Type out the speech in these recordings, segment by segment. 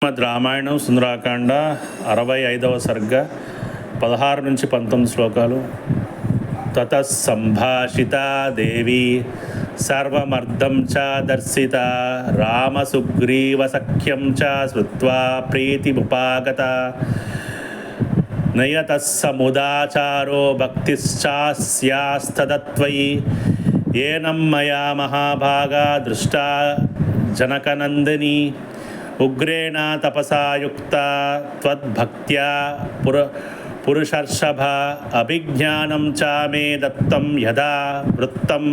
శ్రీమద్ రామాయణం సుందరాకాండ 65వ సర్గ 16 నుంచి 19 శ్లోకాలు. తతః సంభాషితా దేవి సర్వమర్ధం చ దర్శిత రామసుగ్రీవ సఖ్యం చ శ్రుత్వా ప్రీతిముపాగత నయతః సముదాచారో భక్తిశ్చాస్యాస్తదత్వయి ఏనం మయా మహాభాగా దృష్టా జనకనందిని ఉగ్రేణ తపసా యుక్త త్వద్భక్త్యా పురుషర్షభ అభిజ్ఞానం చ మే దత్తం యదా వృత్తం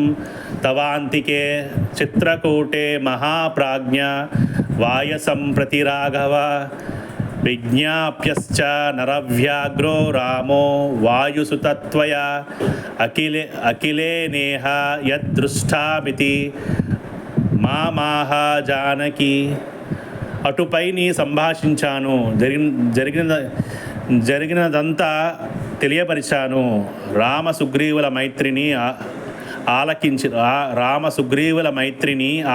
తవాంతికే చిత్రకూటే మహాప్రాజ్ఞ వాయసం ప్రతి రాఘవ విజ్ఞాప్యశ్చ నరవ్యాఘ్రో రామో వాయుసుతత్వయా అఖిలేనేహ యద్దృష్టామితి మామాహ జానకి. అటుపై నీ సంభాషించాను, జరిగినదంతా తెలియపరిచాను. రామసుగ్రీవుల మైత్రిని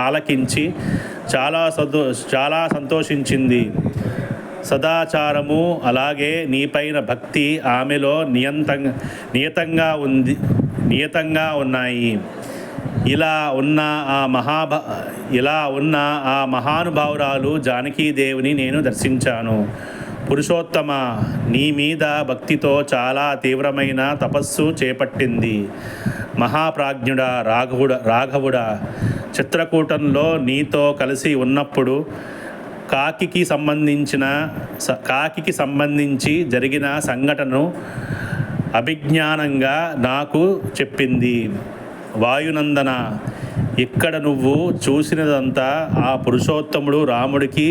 ఆలకించి చాలా సంతోషించింది. సదాచారము అలాగే నీపైన భక్తి ఆమెలో నియతంగా ఉన్నాయి. ఇలా ఉన్న ఆ మహానుభావురాలు జానకీదేవిని నేను దర్శించాను. పురుషోత్తమ, నీ మీద భక్తితో చాలా తీవ్రమైన తపస్సు చేపట్టింది. మహాప్రాజ్ఞుడా రాఘవుడా, చిత్రకూటంలో నీతో కలిసి ఉన్నప్పుడు కాకికి సంబంధించి జరిగిన సంఘటనను అభిజ్ఞానంగా నాకు చెప్పింది. వాయునందన, ఇక్కడ నువ్వు చూసినదంతా ఆ పురుషోత్తముడు రాముడికి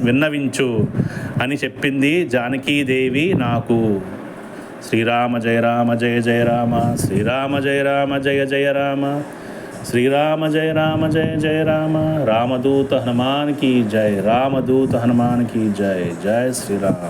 విన్నవించు అని చెప్పింది జానకీదేవి నాకు. శ్రీరామ జయ రామ జయ జయ రామ, శ్రీరామ జయ రామ జయ జయ రామ, శ్రీరామ జయ రామ జయ జయ రామ. రామదూత హనుమాన్ की जय, रामदूत हनुमान की जय. जय श्री राम.